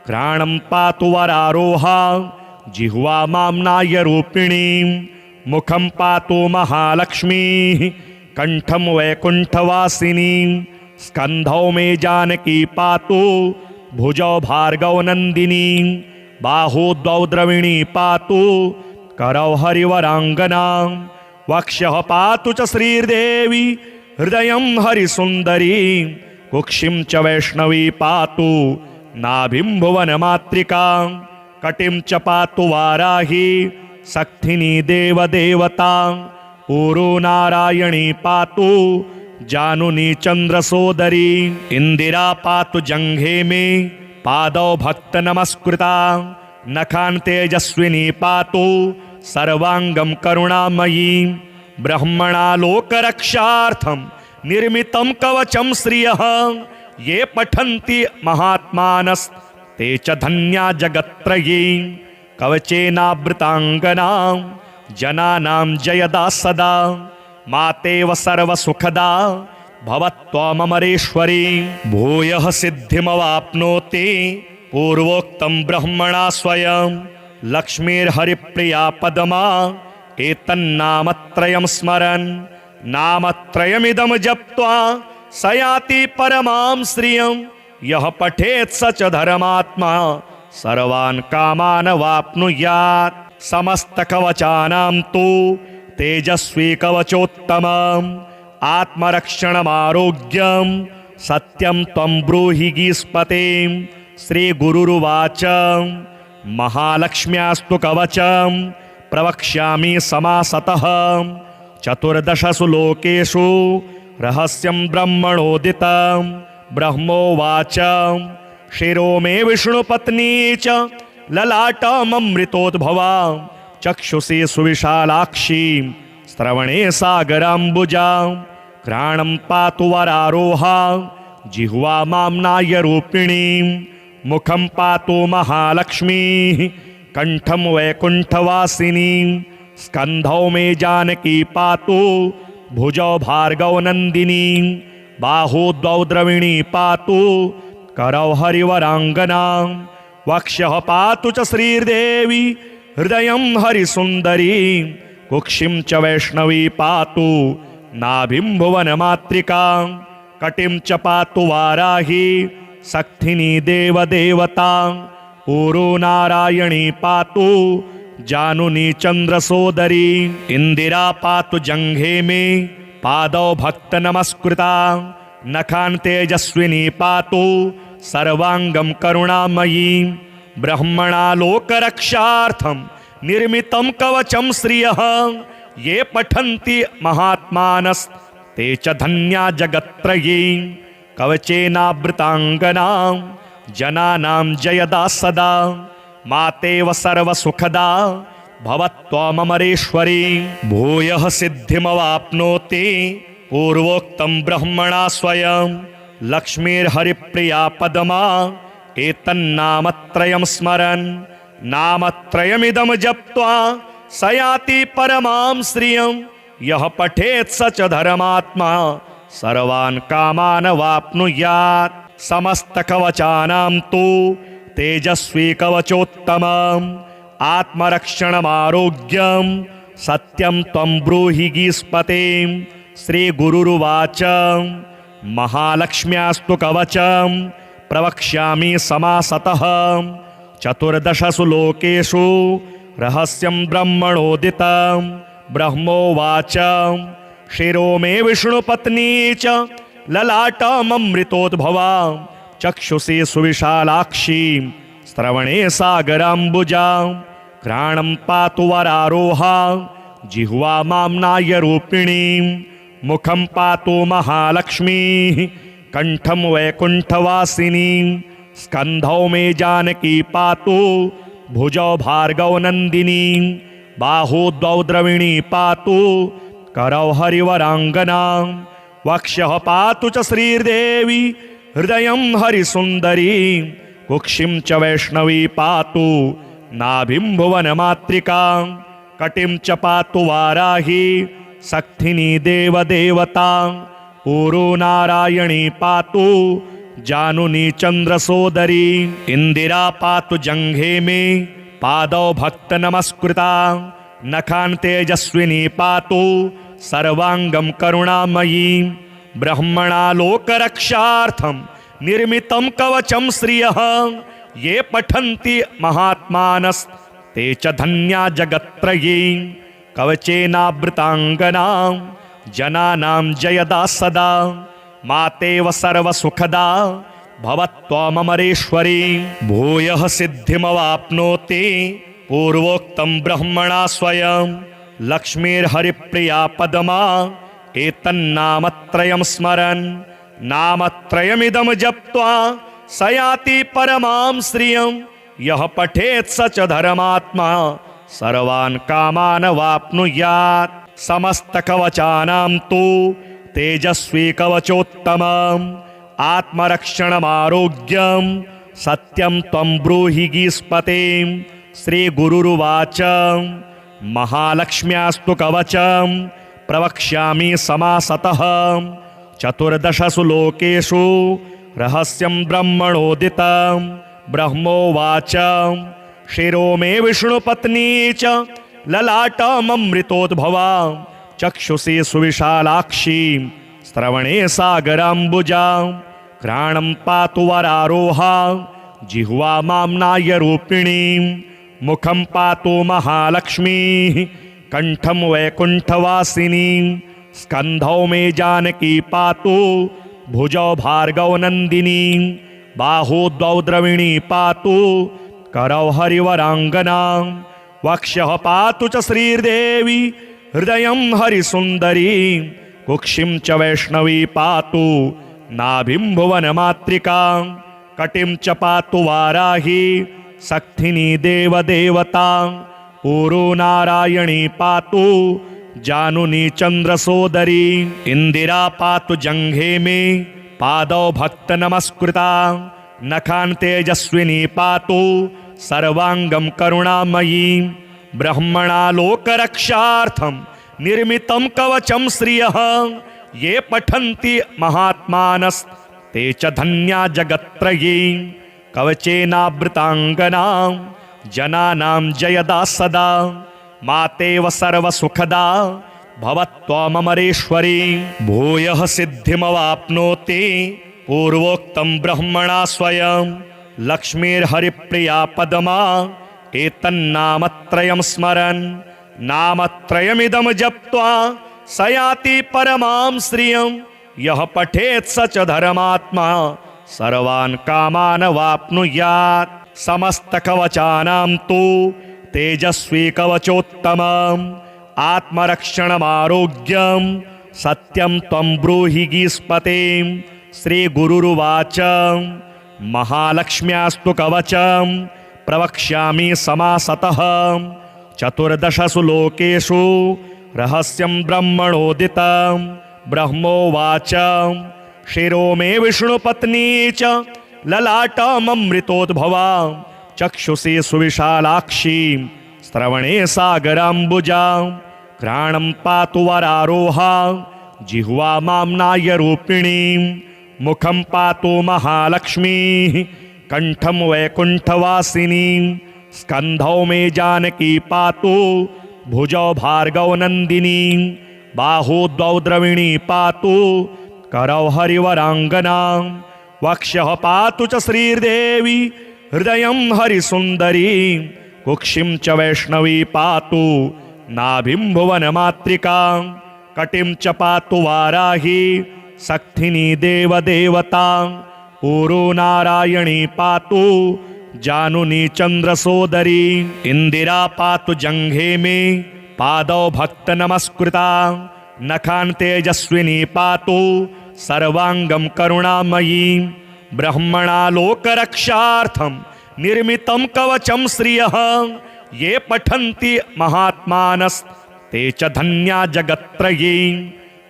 घ्राणं पातु वरारोहा जिह्वा माम्नाय रूपिणी। मुखं पातु महालक्ष्मी कंठं वैकुंठवासिनी। स्कंधौ मे जानकी पातु भुजौ भार्गव नंदिनी। बाहु द्वौ द्रविणी पातु करौ हरिवरांगना। वक्षः पातु च श्रीदेवी हृदयं हरिसुंदरी। कुक्षिं च वैष्णवी पातु नाभिं भुवनमातृका। कटिं च पातु वाराही सक्थिनी देवदेवता। ऊरू नारायणी पातु जानुनी चंद्रसोदरी। इंदिरा पातु जंघे में पादौ भक्त नमस्कृता। नखान तेजस्विनी पातु सर्वांगं करुणामयी। ब्रह्मणा लोकरक्षार्थं निर्मितं कवचं श्रियः। ये पठन्ति महात्मानस्ते च धन्या जगत्त्रयी। कवचेनावृतांगना जनानां जयदा सदा। मातेव सर्वसुखदा भवत्वमरेश्वरी। भूयः सिद्धिमवाप्नोति पूर्वोक्तं ब्रह्मणा स्वयं। लक्ष्मीर्हरिप्रिया पदमा एतन्नामत्रयं स्मरन्। नामत्रयमिदं जप्त्वा स याति परमां श्रियं। यः पठेत् स च धर्मात्मा सर्वान् कामान् वाप्नुयात्। समस्तकवचानां तु तेजस्वी कवचोत्तमम्। आत्मरक्षणमारोग्यं सत्यं त्वं ब्रूहि गीस्पते। श्रीगुरुरुवाच महालक्ष्म्यास्तु कवचं प्रवक्ष्यामि समासतः। चतुर्दशसु लोकेषु रहस्यं ब्रह्मणोदितं। ब्रह्मोवाच शिरो मे विष्णुपत्नी च ललाटममृतोद्भवा। चक्षुषी सुविशालाक्षी श्रवणे सागराम्बुजा। घ्राणं पातु वरारोहा जिह्वा माम्नाय रूपिणी। मुखं पातु महालक्ष्मी कंठं वैकुंठवासिनी। स्कंधौ मे जानकी पातु भुजौ भार्गव नंदिनी। बाहु द्वौ द्रविणी पातु करौ हरिवरांगना। वक्षः पातु च श्रीदेवी हृदयं हरिसुंदरी। कुक्षिं च वैष्णवी पातु नाभिं भुवनमातृका। कटिं च पातु वाराही सक्थिनी देवदेवता। ऊरू नारायणी पातु जानुनी चंद्रसोदरी। इंदिरा पातु जंघे में पादौ भक्त नमस्कृता। नखान तेजस्विनी पातु सर्वांगं करुणामयी। ब्रह्मणा लोकरक्षार्थं निर्मितं कवचं श्रियः। ये पठन्ति महात्मानस्ते च धन्या जगत्त्रयी। कवचेनावृतांगना जनानां जयदा सदा। मातेव सर्वसुखदा भवत्वमरेश्वरी। भूयः सिद्धिमवाप्नोति पूर्वोक्तं ब्रह्मणा स्वयं। लक्ष्मीर्हरिप्रिया पदमा एतन्नामत्रयं स्मरन्। नामत्रयमिदं जप्त्वा स याति परमां श्रियं। यः पठेत् स च धर्मात्मा सर्वान् कामान् वाप्नुयात्। समस्तकवचानां तु तेजस्वी कवचोत्तमम्। आत्मरक्षणमारोग्यं सत्यं त्वं ब्रूहि गीस्पते। श्रीगुरुरुवाच महालक्ष्म्यास्तु कवचं प्रवक्ष्यामि समासतः। चतुर्दशसु लोकेषु रहस्यं ब्रह्मणोदितं। ब्रह्मोवाच शिरो मे विष्णुपत्नी च ललाटममृतोद्भवा। चक्षुषी सुविशालाक्षी श्रवणे सागराम्बुजा। घ्राणं पातु वरारोहा जिह्वा माम्नाय रूपिणी। मुखं पातु महालक्ष्मी कंठं वैकुंठवासिनी। स्कंधौ मे जानकी पातु भुजौ भार्गवनन्दिनी बाहू द्वौ द्रविणी पातु करौ हरिवराङ्गना वक्षः पातु च श्रीर्देवी हृदयं हरिसुन्दरी कुक्षिं च वैष्णवी पातु नाभिं भुवनमातृका कटिं च पातु वाराही सक्थिनी देवदेवता ऊरू नारायणी पातु जानुनी चन्द्रसोदरी इंदिरा पातु जंघे में पादौ भक्त नमस्कृता नखान तेजस्विनी पातु सर्वांगम करुणामयी ब्रह्मणा लोकरक्षार्थं निर्मितं कवचं श्रियः ये पठन्ति महात्मानस्ते च धन्या जगत्त्रयी कवचेनावृतांगना जनानां जयदा सदा मातेव सर्वसुखदा भवत्वमरेश्वरी भूयः सिद्धिमवाप्नोति पूर्वोक्तं ब्रह्मणा स्वयं लक्ष्मीर्हरिप्रिया पदमा एतन्नामत्रयं स्मरन् नामत्रयमिदं जप्त्वा स याति परमां श्रियं यः पठेत् स च धर्मात्मा सर्वान् कामान् वाप्नुयात् समस्तकवचानां तु तेजस्वी कवचोत्तमम् आत्मरक्षणमारोग्यं सत्यं त्वं ब्रूहि गीस्पते श्रीगुरुरुवाच महालक्ष्म्यास्तु कवचं प्रवक्ष्यामि समासतः चतुर्दशसु लोकेषु रहस्यं ब्रह्मणोदितं ब्रह्मोवाच शिरो मे विष्णुपत्नी च ललाटममृतोद्भवा चक्षुषी सुविशालाक्षी श्रवणे सागराम्बुजा घ्राणं पातु वरारोहा जिह्वा माम्नाय रूपिणी मुखं पातु महालक्ष्मी कंठं वैकुंठवासिनी स्कंधौ मे जानकी पातु भुजौ भार्गवनन्दिनी बाहू द्वौ द्रविणी पातु करौ हरिवराङ्गना वक्षः पातु च श्रीर्देवी हृदयं हरिसुन्दरी कुक्षिं च वैष्णवी पातु नाभिं भुवनमातृका कटिं च पातु वाराही सक्थिनी देवदेवता ऊरू नारायणी पातु जानुनी चन्द्रसोदरी इंदिरा पातु जंघे में पादौ भक्त नमस्कृता नखान तेजस्विनी पातु सर्वांगम करुणामयी ब्रह्मणा लोकरक्षार्थं निर्मितं कवचं श्रियः ये पठन्ति महात्मानस्ते च धन्या जगत्त्रयी कवचेनावृतांगना जनानां जयदा सदा मातेव सर्वसुखदा भवत्वमरेश्वरी भूयः सिद्धिमवाप्नोति पूर्वोक्तं ब्रह्मणा स्वयं लक्ष्मीर्हरिप्रिया पदमा एतन्नामत्रयं स्मरन् नामत्रयमिदं जप्त्वा स याति परमां श्रियं यः पठेत् स च धर्मात्मा सर्वान् कामान् वाप्नुयात् समस्तकवचानां तु तेजस्वी कवचोत्तमम् आत्मरक्षणमारोग्यं सत्यं त्वं ब्रूहि गीस्पते श्रीगुरुरुवाच महालक्ष्म्यास्तु कवचं प्रवक्ष्यामि समासतः चतुर्दशसु लोकेषु रहस्यं ब्रह्मणोदितं ब्रह्मोवाच शिरो मे विष्णुपत्नी च ललाटममृतोद्भवा चक्षुषी सुविशालाक्षी श्रवणे सागराम्बुजा घ्राणं पातु वरारोहा जिह्वा माम्नाय रूपिणी मुखं पातु महालक्ष्मी कंठं वैकुंठवासिनी स्कंधौ मे जानकी पातु भुजौ भार्गवनन्दिनी बाहू द्वौ द्रविणी पातु करौ हरिवराङ्गना वक्षः पातु च श्रीर्देवी हृदयं हरिसुन्दरी कुक्षिं च वैष्णवी पातु नाभिं भुवनमातृका कटिं च पातु वाराही सक्थिनी देवदेवता ऊरू नारायणी पातु जानुनी चन्द्रसोदरी इंदिरा पातु जंघे में पादौ भक्त नमस्कृता नखान तेजस्विनी पातु सर्वांगम करुणामयी ब्रह्मणा लोकरक्षार्थं निर्मितं कवचं श्रियः ये पठन्ति महात्मानस्ते च धन्या जगत्त्रये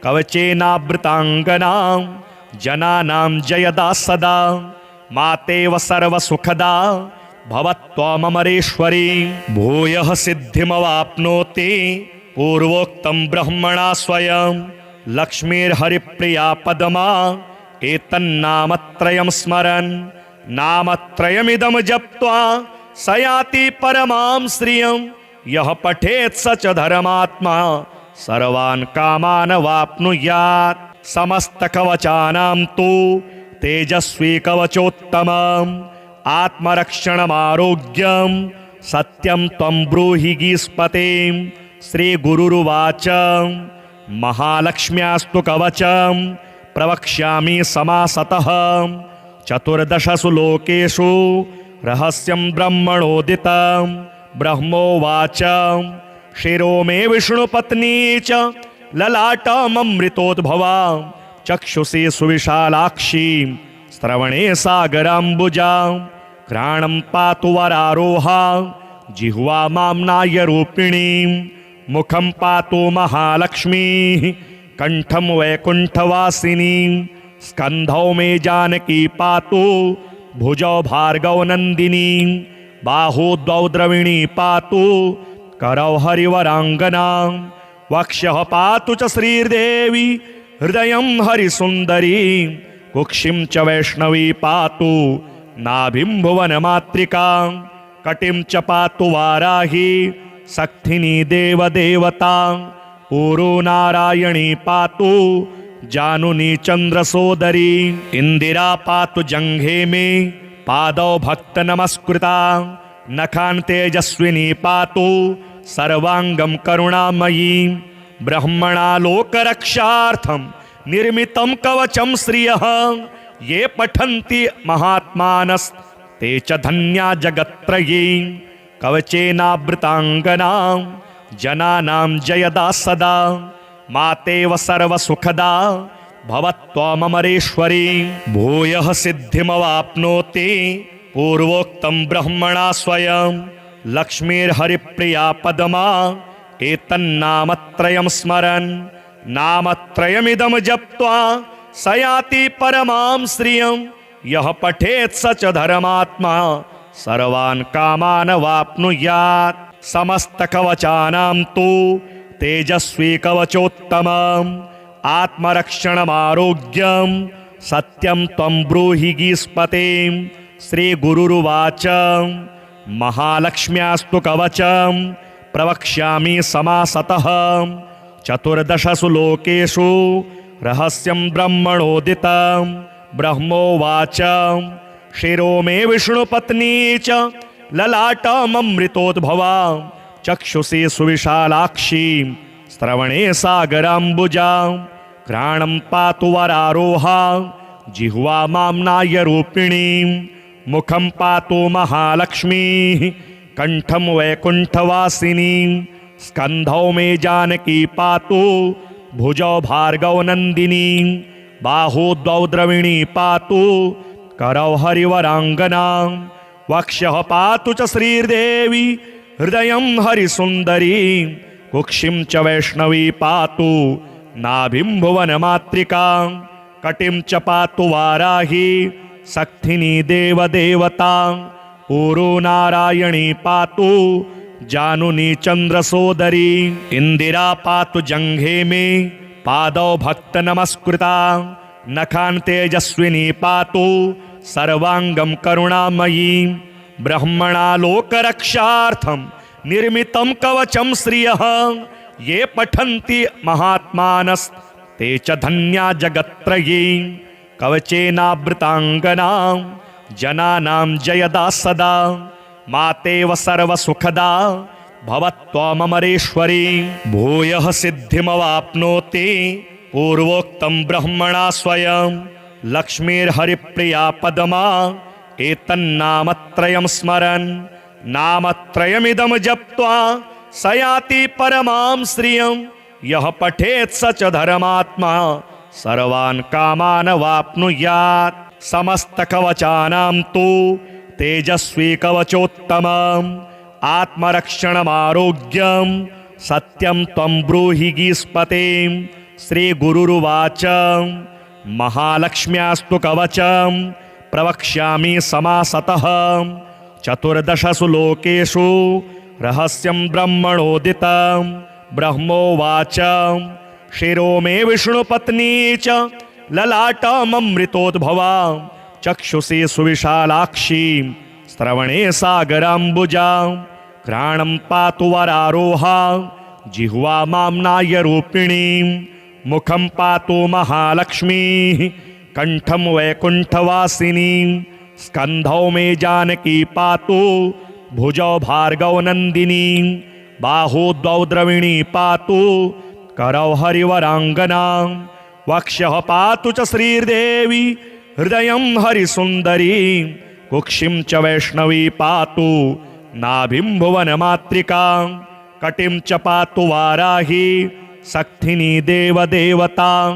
कवचेनावृताङ्गनां जनानां जयदा सदा मातेव सर्वसुखदा भवत्वमरेश्वरी भूयः सिद्धिमवाप्नोति पूर्वोक्तं ब्रह्मणा स्वयं लक्ष्मीर्हरिप्रिया पदमा एतन्नामत्रयं स्मरन् नामत्रयमिदं जप्त्वा स याति परमां श्रियं यः पठेत् स च धर्मात्मा सर्वान् कामान् वाप्नुयात् समस्तकवचानां तु तेजस्वी कवचोत्तमम् आत्मरक्षणमारोग्यं सत्यं त्वं ब्रूहि गीस्पते श्रीगुरुरुवाच महालक्ष्म्यास्तु कवचं प्रवक्ष्यामि समासतः चतुर्दशसु लोकेषु रहस्यं ब्रह्मणोदितं ब्रह्मोवाच शिरो मे विष्णुपत्नी च ललाटममृतोद्भवा चक्षुषी सुविशालाक्षी श्रवणे सागराम्बुजा घ्राणं पातु वरारोहा जिह्वा माम्नाय रूपिणी मुखं पातु महालक्ष्मी कंठं वैकुंठवासिनी स्कंधौ मे जानकी पातु भुजौ भार्गव नंदिनी बाहु द्वौ द्रविणी पातु करौ हरिवरांगना वक्षः पातु च श्रीदेवी हृदयं हरिसुंदरी कुक्षिं च वैष्णवी पातु नाभिं भुवनमातृका कटिं च पातु वाराही सक्थिनी देवदेवता ऊरू नारायणी पातु जानुनी चंद्रसोदरी इंदिरा पातु जंघे में पादौ भक्त नमस्कृता नखान तेजस्विनी पातु सर्वांगं करुणामयी ब्रह्मणा लोकरक्षार्थं निर्मितं कवचं श्रियः ये पठन्ति महात्मानस्ते च धन्या जगत्त्रये कवचेनावृताङ्गनां जनानां जयदा सदा मातेव सर्वसुखदा भवत्वमरेश्वरी भूयः सिद्धिमवाप्नोति पूर्वोक्तं ब्रह्मणा स्वयं लक्ष्मीर्हरिप्रिया पदमा एतन्नामत्रयं स्मरन् नामत्रयमिदं जप्त्वा स याति परमां श्रियं यः पठेत् स च धर्मात्मा सर्वान् कामान् वाप्नुयात् समस्तकवचानां तु तेजस्वी कवचोत्तमम् आत्मरक्षणमारोग्यं सत्यं त्वं ब्रूहि गीस्पते श्रीगुरुरुवाच महालक्ष्म्यास्तु कवचं प्रवक्ष्यामि समासतः चतुर्दशसु लोकेषु रहस्यं ब्रह्मणोदितं ब्रह्मोवाच शिरो मे विष्णुपत्नी च ललाटममृतोद्भवा चक्षुषी सुविशालाक्षी श्रवणे सागराम्बुजा घ्राणं पातु वरारोहा जिह्वा माम्नाय रूपिणी मुखं पातु महालक्ष्मी कंठं वैकुंठवासिनी स्कंधौ मे जानकी पातु भुजौ भार्गव नंदिनी बाहु द्वौ द्रविणी पातु करौ हरिवरांगना वक्षः पातु च श्रीदेवी हृदयं हरिसुंदरी कुक्षिं च वैष्णवी पातु नाभिं भुवनमातृका कटिं च पातु वाराही सक्थिनी देवदेवता ऊरू नारायणी पातु जानुनी चंद्रसोदरी इंदिरा पातु जंघे में पादौ भक्त नमस्कृता नखान तेजस्विनी पातु सर्वांगं करुणामयी ब्रह्मणा लोकरक्षार्थं निर्मितं कवचं श्रियः ये पठन्ति महात्मानस्ते च धन्या जगत्त्रये कवचेनावृताङ्गनां जनानां जयदा सदा मातेव सर्वसुखदा भवत्वमरेश्वरी भूयः सिद्धिमवाप्नोति पूर्वोक्तं ब्रह्मणा स्वयं लक्ष्मीर्हरिप्रिया पदमा एतन्नामत्रयं स्मरन् नामत्रयमिदं जप्त्वा स याति परमां श्रियं यः पठेत् स च धर्मात्मा सर्वान् कामान् वाप्नुयात् समस्तकवचानां तु तेजस्वी कवचोत्तमम् आत्मरक्षणमारोग्यं सत्यं त्वं ब्रूहि गीस्पते। श्रीगुरुरुवाच महालक्ष्म्यास्तु कवचं प्रवक्ष्यामि समासतः। चतुर्दशसु लोकेषु रहस्यं ब्रह्मणोदितं। ब्रह्मोवाच शिरो मे विष्णुपत्नी च ललाटममृतोद्भवा। चक्षुषी सुविशालाक्षी श्रवणे सागराम्बुजा। घ्राणं पातु वरारोहा जिह्वा माम्नायरूपिणी। मुखं पातु महालक्ष्मीः कंठं वैकुण्ठवासिनी। स्कन्धौ मे जानकी पातु भुजौ भार्गवनन्दिनी। बाहू द्वौ द्रविणी पातु करौ हरिवराङ्गना। वक्षः पातु च श्रीदेवी हृदयं हरिसुन्दरी। कुक्षिं च वैष्णवी पातु नाभिं भुवनमातृका। कटिं च पातु वाराही शक्तिनी देवदेवता।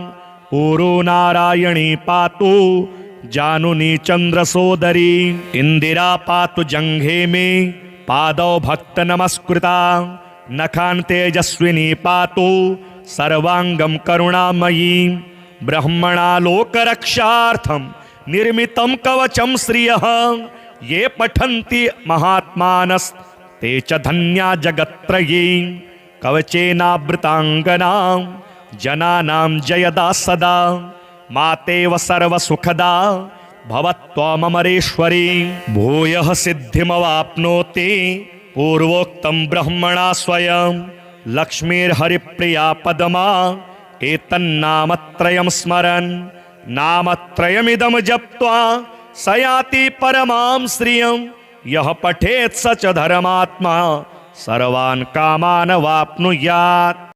ऊरू नारायणी पातु जानुनी चन्द्रसोदरी। इंदिरा पातु जंघे में पादौ भक्त नमस्कृता। नखान् तेजस्विनी पातु सर्वांगं करुणामयी। ब्रह्मणा लोकरक्षार्थं निर्मितं कवचं श्रियः। ये पठन्ति महात्मानस्ते च धन्या जगत्त्रयी। कवचेनावृताङ्गना जनानां जयदा सदा। मातेव सर्वसुखदा भवत्वमरेश्वरी। भूयः सिद्धिमवाप्नोति पूर्वोक्तं ब्रह्मणा स्वयं। लक्ष्मीर्हरिप्रिया पदमा एतन्नामत्रयं स्मरन्। नामत्रयमिदं जप्त्वा स याति परमां श्रियं। यः पठेत् स च धर्मात्मा सर्वान् कामान् वाप्नुयात्।